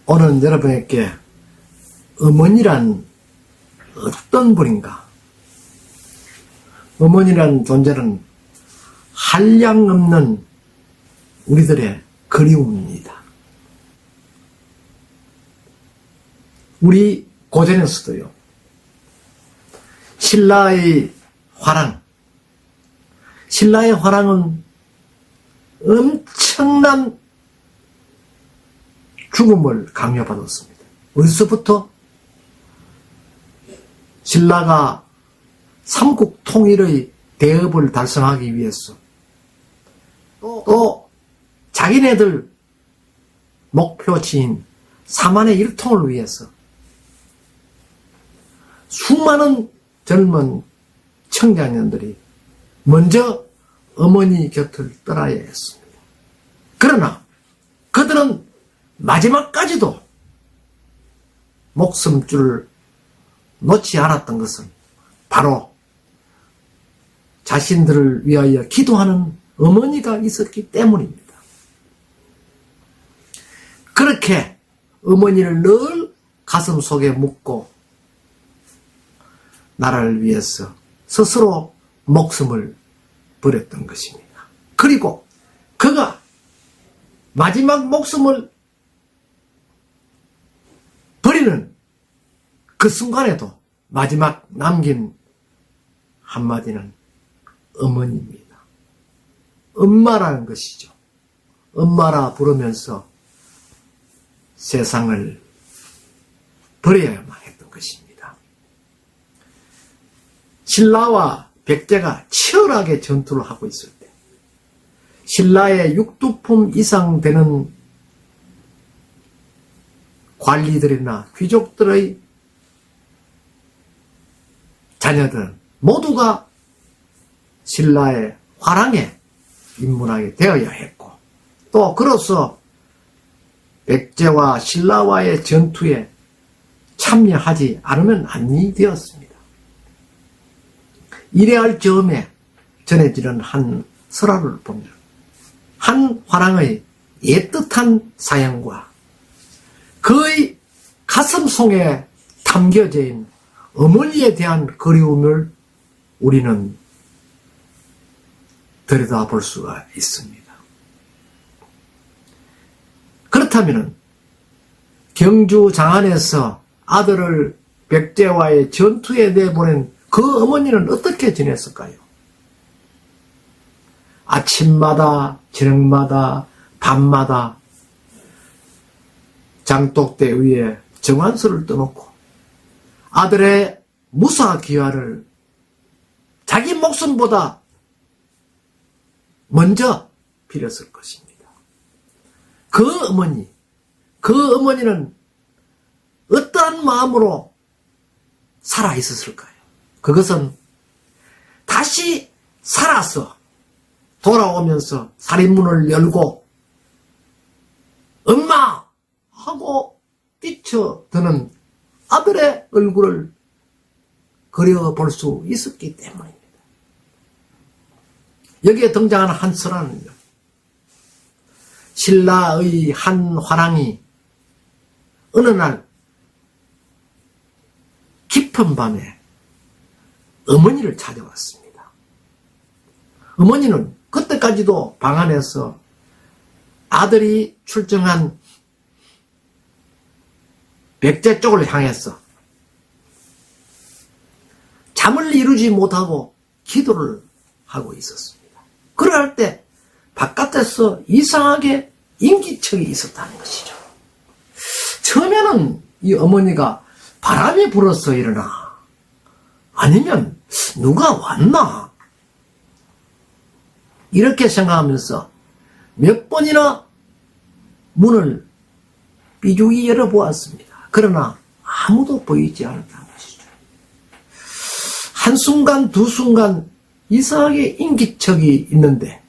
오늘 여러분에게 어머니란 어떤 분인가? 어머니란 존재는 한량없는 우리들의 그리움입니다. 우리 고전에서도요, 신라의 화랑은 엄청난 죽음을 강요받았습니다. 어디서부터? 신라가 삼국 통일의 대업을 달성하기 위해서, 또 자기네들 목표지인 사만의 일통을 위해서 수많은 젊은 청장년들이 먼저 어머니 곁을 떠나야 했습니다. 그러나 그들은 마지막까지도 목숨줄을 놓지 않았던 것은 바로 자신들을 위하여 기도하는 어머니가 있었기 때문입니다. 그렇게 어머니를 늘 가슴 속에 묻고 나라를 위해서 스스로 목숨을 버렸던 것입니다. 그리고 그가 마지막 목숨을 버리는 그 순간에도 마지막 남긴 한마디는 어머니입니다. 엄마라는 것이죠. 엄마라 부르면서 세상을 버려야만 했던 것입니다. 신라와 백제가 치열하게 전투를 하고 있을 때 신라의 6두품 이상 되는 관리들이나 귀족들의 자녀들은 모두가 신라의 화랑에 입문하게 되어야 했고, 또 그로서 백제와 신라와의 전투에 참여하지 않으면 아니 되었습니다. 이래할 즈음에 전해지는 한 설화를 보면 한 화랑의 애틋한 사연과 그의 가슴속에 담겨져 있는 어머니에 대한 그리움을 우리는 들여다볼 수가 있습니다. 그렇다면 경주 장안에서 아들을 백제와의 전투에 내보낸 그 어머니는 어떻게 지냈을까요? 아침마다 저녁마다 밤마다 장독대 위에 정환수를 떠놓고 아들의 무사 귀화를 자기 목숨보다 먼저 빌었을 것입니다. 그 어머니는 어떠한 마음으로 살아 있었을까요? 그것은 다시 살아서 돌아오면서 살인문을 열고 엄마! 하고 뛰쳐드는 아들의 얼굴을 그려볼 수 있었기 때문입니다. 여기에 등장하는 한 설화는요, 신라의 한 화랑이 어느 날 깊은 밤에 어머니를 찾아왔습니다. 어머니는 그때까지도 방 안에서 아들이 출정한 백제 쪽을 향해서 잠을 이루지 못하고 기도를 하고 있었습니다. 그럴 때 바깥에서 이상하게 인기척이 있었다는 것이죠. 처음에는 이 어머니가 바람이 불어서 일어나, 아니면 누가 왔나, 이렇게 생각하면서 몇 번이나 문을 삐죽이 열어보았습니다. 그러나 아무도 보이지 않았다는 것이죠. 한순간 두 순간 이상하게 인기척이 있는데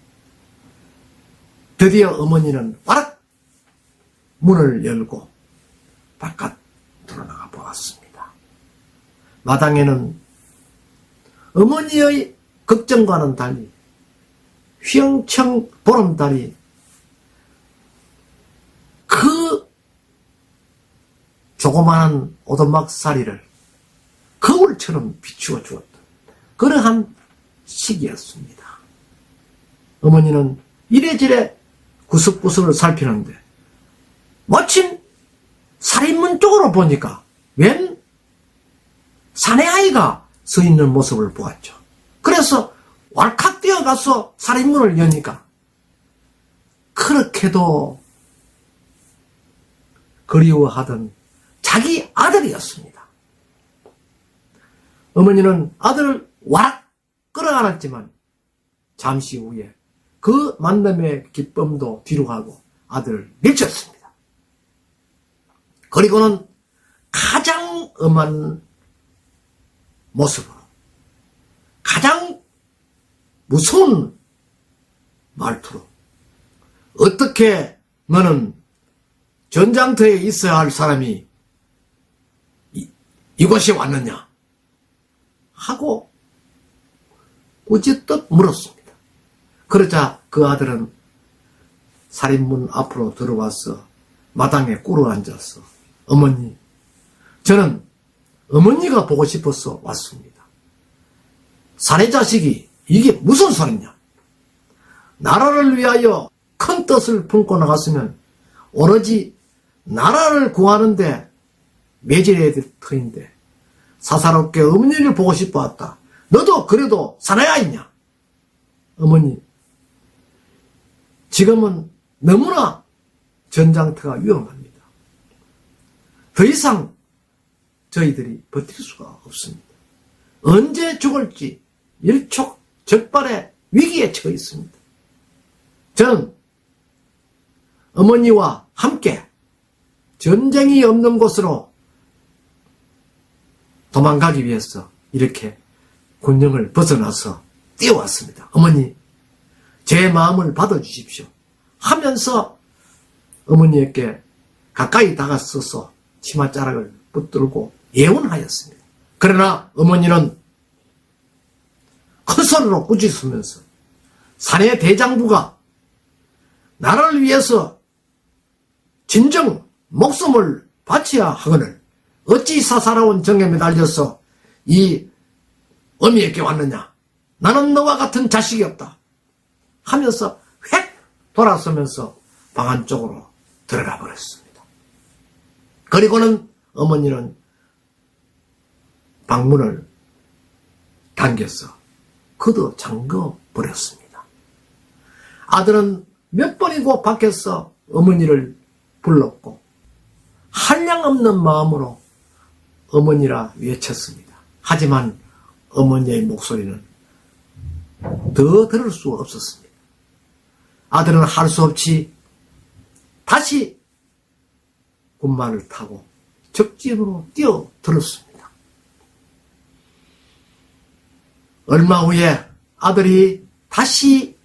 드디어 어머니는 와락 문을 열고 바깥으로 나가 보았습니다. 마당에는 어머니의 걱정과는 달리 휘영청 보름달이 그 조그마한 오두막살이를 거울처럼 비추어 주었던 그러한 시기였습니다. 어머니는 이래저래 구석구석을 살피는데 마침 살인문 쪽으로 보니까 웬 사내아이가 서 있는 모습을 보았죠. 그래서 왈칵 뛰어가서 살인문을 여니까 그렇게도 그리워하던 자기 아들이었습니다. 어머니는 아들을 와락 끌어안았지만 잠시 후에 그 만남의 기쁨도 뒤로 가고 아들을 밀쳤습니다. 그리고는 가장 엄한 모습으로 가장 무서운 말투로 어떻게 너는 전장터에 있어야 할 사람이 이곳에 왔느냐 하고 꾸짖듯 물었습니다. 그러자 그 아들은 살인문 앞으로 들어와서 마당에 꿇어 앉아서 어머니, 저는 어머니가 보고 싶어서 왔습니다. 사내 자식이 이게 무슨 소리냐? 나라를 위하여 큰 뜻을 품고 나갔으면 오로지 나라를 구하는데 매질해야 될 터인데 사사롭게 어머니를 보고 싶어 왔다. 너도 그래도 사내야 있냐? 어머니, 지금은 너무나 전장터가 위험합니다. 더 이상 저희들이 버틸 수가 없습니다. 언제 죽을지 일촉즉발의 위기에 처해 있습니다. 저는 어머니와 함께 전쟁이 없는 곳으로 도망가기 위해서 이렇게 군령을 벗어나서 뛰어왔습니다. 어머니, 제 마음을 받아주십시오 하면서 어머니에게 가까이 다가서서 치맛자락을 붙들고 예언하였습니다. 그러나 어머니는 큰 소리로 꾸짖으면서 사내 대장부가 나라를 위해서 진정 목숨을 바쳐야 하거늘 어찌 사사로운 정에 매달려서 이 어미에게 왔느냐? 나는 너와 같은 자식이 없다 하면서 획 돌아서면서 방 안쪽으로 들어가 버렸습니다. 그리고는 어머니는 방문을 당겨서 그도 잠궈 버렸습니다. 아들은 몇 번이고 밖에서 어머니를 불렀고 한량없는 마음으로 어머니라 외쳤습니다. 하지만 어머니의 목소리는 더 들을 수 없었습니다. 아들은 할 수 없이 다시 군마를 타고 적진으로 뛰어들었습니다. 얼마 후에 아들이 다시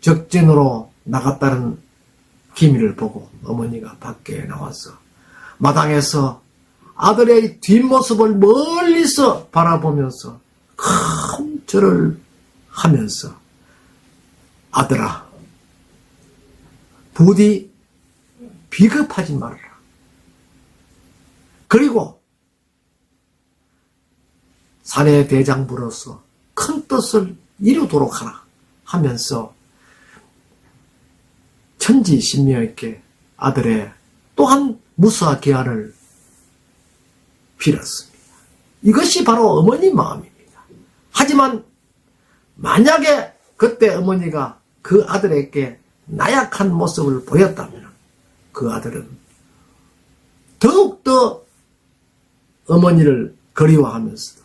적진으로 나갔다는 기미를 보고 어머니가 밖에 나와서 마당에서 아들의 뒷모습을 멀리서 바라보면서 큰 절을 하면서 아들아, 부디 비겁하지 말아라. 그리고 사내 대장부로서 큰 뜻을 이루도록 하라 하면서 천지신명에게 아들의 또한 무사 귀환을 빌었습니다. 이것이 바로 어머니 마음입니다. 하지만 만약에 그때 어머니가 그 아들에게 나약한 모습을 보였다면 그 아들은 더욱더 어머니를 그리워하면서도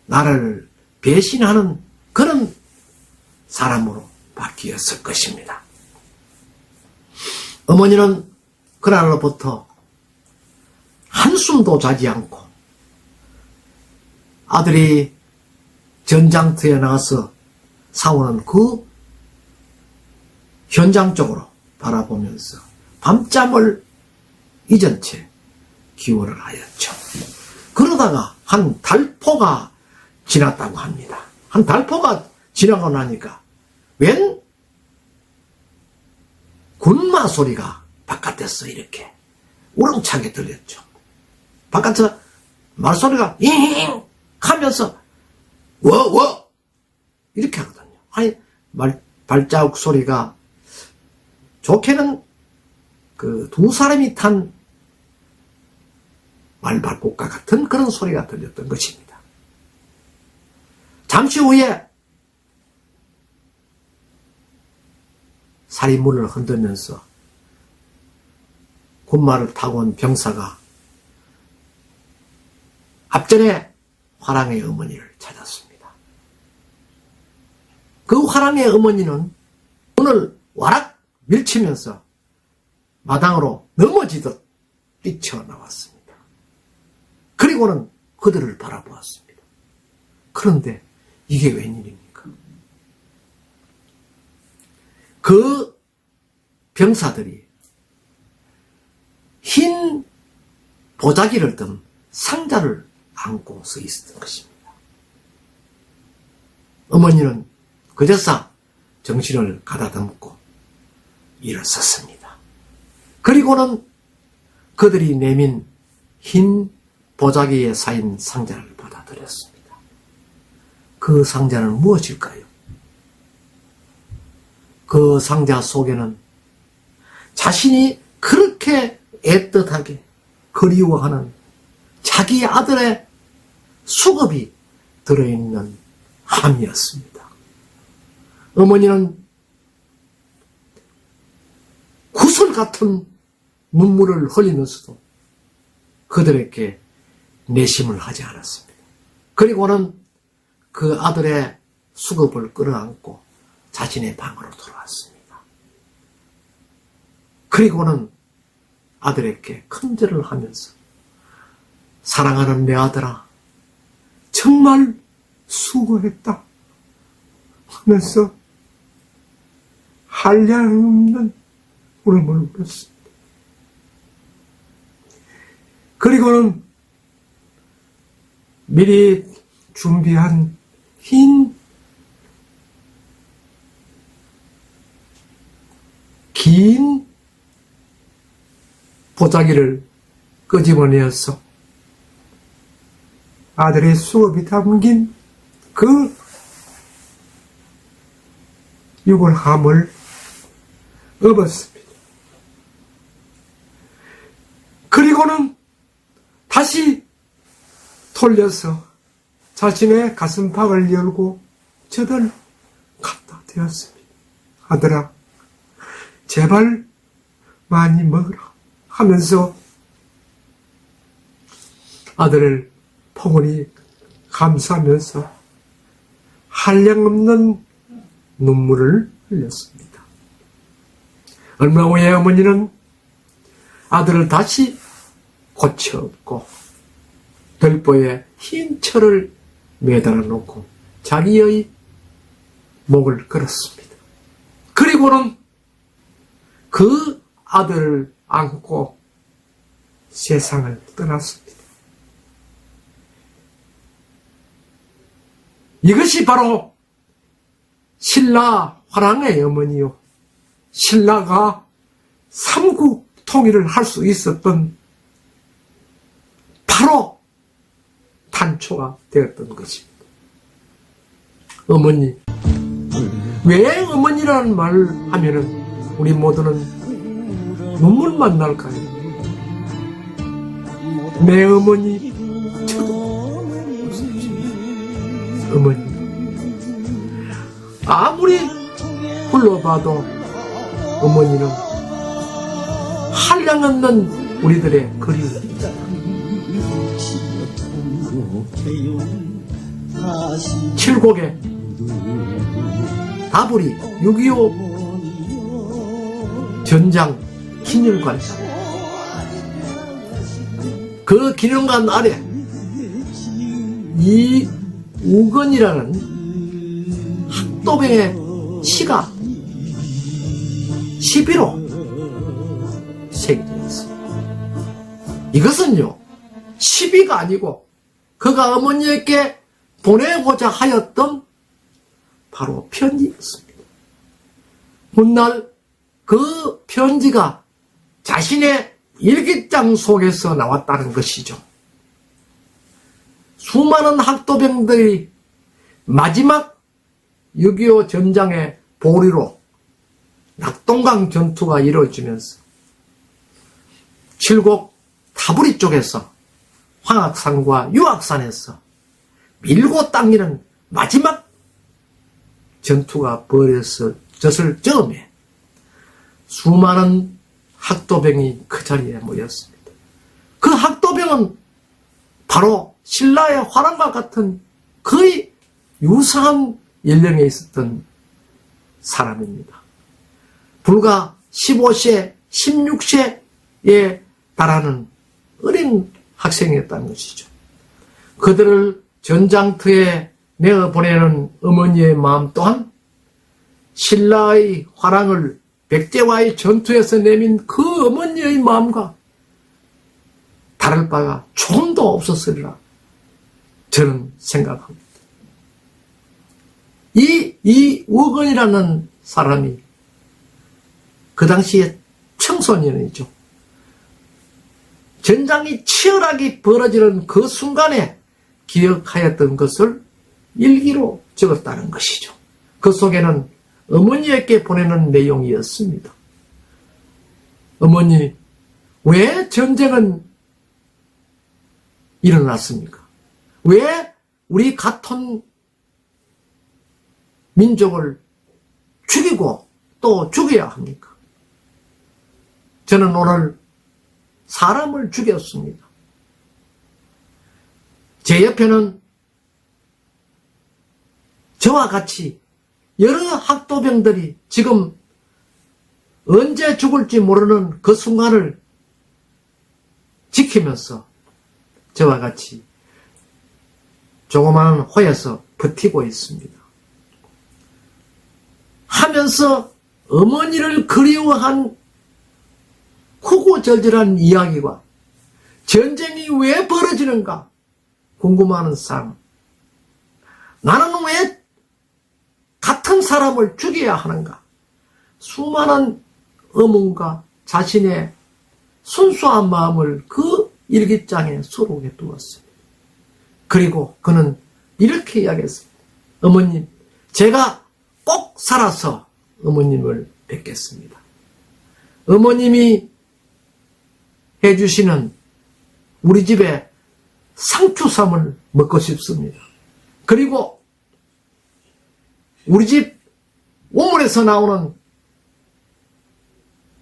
나라를 배신하는 그런 사람으로 바뀌었을 것입니다. 어머니는 그날로부터 한숨도 자지 않고 아들이 전장터에 나가서 싸우는 그 현장 쪽으로 바라보면서 밤잠을 잊은 채 기원을 하였죠. 그러다가 한 달포가 지났다고 합니다. 한 달포가 지나고 나니까 웬 군마 소리가 바깥에서 이렇게 우렁차게 들렸죠. 바깥에서 말소리가 잉 하면서 워 이렇게 하거든요. 아니 발자국 소리가 좋게는 그 두 사람이 탄 말발굽과 같은 그런 소리가 들렸던 것입니다. 잠시 후에 살인문을 흔들면서 군마를 타고 온 병사가 앞전에 화랑의 어머니를 찾았습니다. 그 화랑의 어머니는 문을 와락 밀치면서 마당으로 넘어지듯 뛰쳐나왔습니다. 그리고는 그들을 바라보았습니다. 그런데 이게 웬일입니까? 그 병사들이 흰 보자기를 든 상자를 안고 서 있었던 것입니다. 어머니는 그제서 정신을 가다듬고 일어섰습니다. 그리고는 그들이 내민 흰 보자기에 쌓인 상자를 받아들였습니다. 그 상자는 무엇일까요? 그 상자 속에는 자신이 그렇게 애틋하게 그리워하는 자기 아들의 수갑이 들어있는 함이었습니다. 어머니는 구슬 같은 눈물을 흘리면서도 그들에게 내심을 하지 않았습니다. 그리고는 그 아들의 수갑을 끌어안고 자신의 방으로 돌아왔습니다. 그리고는 아들에게 큰절을 하면서 사랑하는 내 아들아, 정말 수고했다 하면서 한량없는 울음을 울었습니다. 그리고는 미리 준비한 긴 보자기를 끄집어내어서 아들의 수갑이 담긴 그 유골함을 업었습니다. 그리고는 다시 돌려서 자신의 가슴팍을 열고 저들 갖다 대었습니다. 아들아, 제발 많이 먹으라 하면서 아들을 포근히 감싸면서 한량없는 눈물을 흘렸습니다. 얼마 후에 어머니는 아들을 다시 고쳐업고 별보에 흰 철을 매달아 놓고 자기의 목을 걸었습니다. 그리고는 그 아들을 안고 세상을 떠났습니다. 이것이 바로 신라 화랑의 어머니요, 신라가 삼국 통일을 할 수 있었던 바로 단초가 되었던 것입니다. 어머니. 왜 어머니라는 말을 하면은 우리 모두는 눈물만 날까요? 내 어머니, 저도 어머니. 아무리 불러봐도 어머니는 한량없는 우리들의 그리움입니다. 칠곡의 다부리 6.25 전장 기념관, 그 기념관 아래 이우건이라는 학도병의 시가 시비로 새겨져 있습니다. 이것은요, 시비가 아니고 그가 어머니에게 보내고자 하였던 바로 편지였습니다. 훗날 그 편지가 자신의 일기장 속에서 나왔다는 것이죠. 수많은 학도병들이 마지막 6.25 전장의 보리로 낙동강 전투가 이루어지면서 칠곡 타브리 쪽에서 황악산과 유악산에서 밀고 당기는 마지막 전투가 벌어졌을 즈음에 수많은 학도병이 그 자리에 모였습니다. 그 학도병은 바로 신라의 화랑과 같은 거의 유사한 연령에 있었던 사람입니다. 불과 15세, 16세에 달하는 어린 학생이었다는 것이죠. 그들을 전장터에 내어보내는 어머니의 마음 또한 신라의 화랑을 백제와의 전투에서 내민 그 어머니의 마음과 다를 바가 조금도 없었으리라 저는 생각합니다. 이우건이라는 사람이 그 당시에 청소년이죠. 전장이 치열하게 벌어지는 그 순간에 기억하였던 것을 일기로 적었다는 것이죠. 그 속에는 어머니에게 보내는 내용이었습니다. 어머니, 왜 전쟁은 일어났습니까? 왜 우리 같은 민족을 죽이고 또 죽여야 합니까? 저는 오늘 사람을 죽였습니다. 제 옆에는 저와 같이 여러 학도병들이 지금 언제 죽을지 모르는 그 순간을 지키면서 저와 같이 조그마한 호에서 버티고 있습니다. 하면서 어머니를 그리워한 크고절절한 이야기와 전쟁이 왜 벌어지는가 궁금해하는 사람, 나는 왜 같은 사람을 죽여야 하는가, 수많은 의문과 자신의 순수한 마음을 그 일기장에 수록해 두었습니다. 그리고 그는 이렇게 이야기했습니다. 어머님, 제가 꼭 살아서 어머님을 뵙겠습니다. 어머님이 해주시는 우리 집에 상추쌈을 먹고 싶습니다. 그리고 우리 집 우물에서 나오는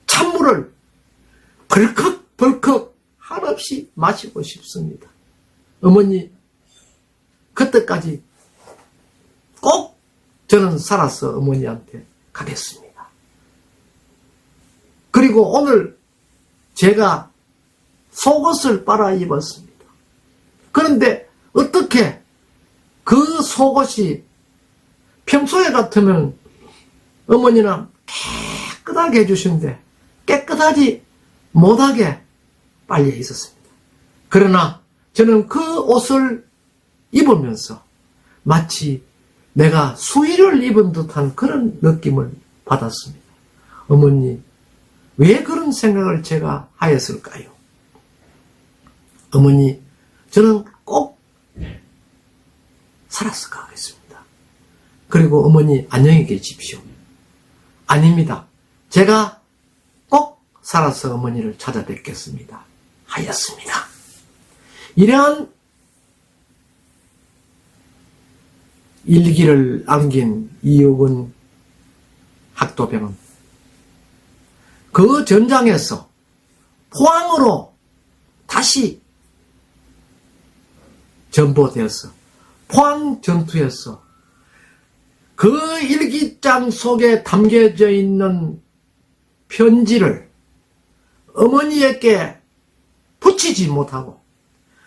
찬물을 벌컥벌컥 한없이 마시고 싶습니다. 어머니, 그때까지 꼭 저는 살아서 어머니한테 가겠습니다. 그리고 오늘 제가 속옷을 빨아 입었습니다. 그런데 어떻게 그 속옷이 평소에 같으면 어머니는 깨끗하게 해주시는데 깨끗하지 못하게 빨려 있었습니다. 그러나 저는 그 옷을 입으면서 마치 내가 수의를 입은 듯한 그런 느낌을 받았습니다. 어머니, 왜 그런 생각을 제가 하였을까요? 어머니, 저는 꼭 살아서 가겠습니다. 그리고 어머니, 안녕히 계십시오. 아닙니다. 제가 꼭 살아서 어머니를 찾아뵙겠습니다. 하였습니다. 이러한 일기를 남긴 이욱은 학도병은 그 전장에서 포항으로 다시 전보되어서 포항 전투에서 그 일기장 속에 담겨져 있는 편지를 어머니에게 붙이지 못하고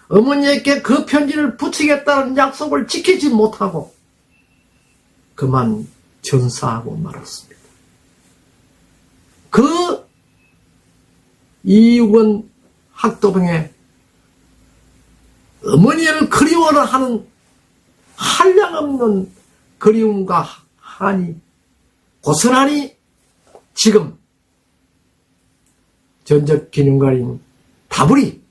어머니에게 그 편지를 붙이겠다는 약속을 지키지 못하고 그만 전사하고 말았습니다. 그 이육은 학도병의 어머니를 그리워하는 한량없는 그리움과 한이 고스란히 지금 전적기념관인 다부리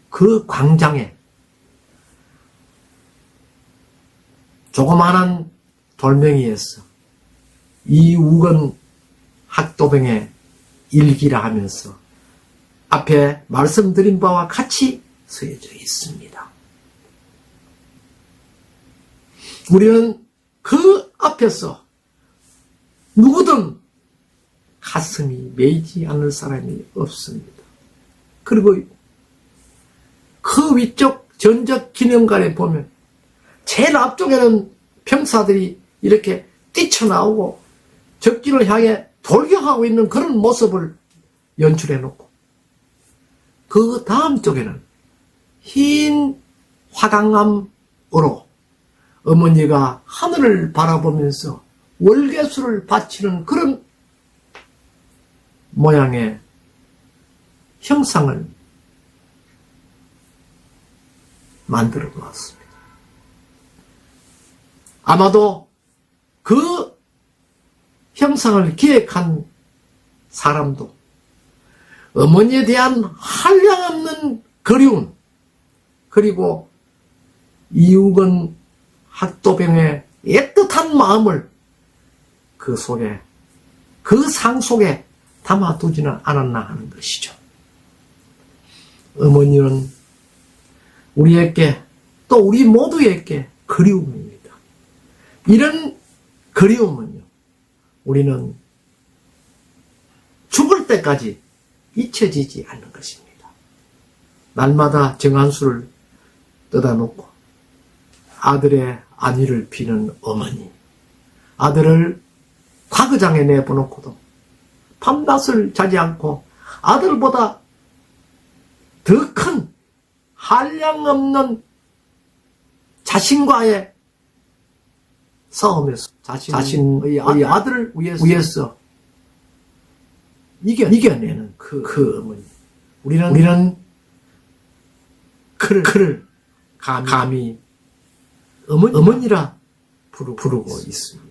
그 광장에 조그마한 돌멩이에서 이우건 학도병의 일기라 하면서 앞에 말씀드린 바와 같이 쓰여져 있습니다. 우리는 그 앞에서 누구든 가슴이 메이지 않을 사람이 없습니다. 그리고 그 위쪽 전적기념관에 보면 제일 앞쪽에는 병사들이 이렇게 뛰쳐나오고 적진을 향해 돌격하고 있는 그런 모습을 연출해 놓고 그 다음 쪽에는 흰 화강암으로 어머니가 하늘을 바라보면서 월계수를 바치는 그런 모양의 형상을 만들어 놓았습니다. 아마도 그 형상을 기획한 사람도 어머니에 대한 한량없는 그리움, 그리고 이우건 학도병의 애틋한 마음을 그 속에, 그 상 속에 담아두지는 않았나 하는 것이죠. 어머니는 우리에게, 또 우리 모두에게 그리움입니다. 이런 그리움은요, 우리는 죽을 때까지 잊혀지지 않는 것입니다. 날마다 정한수를 뜯어놓고 아들의 안위를 비는 어머니, 아들을 과거장에 내보놓고도 밤낮을 자지 않고 아들보다 더 큰 한량없는 자신과의 싸움에서 자신의 아들을 위해서 이겨내는 그 어머니. 우리는 그를 감히 어머니라 부르고 있습니다.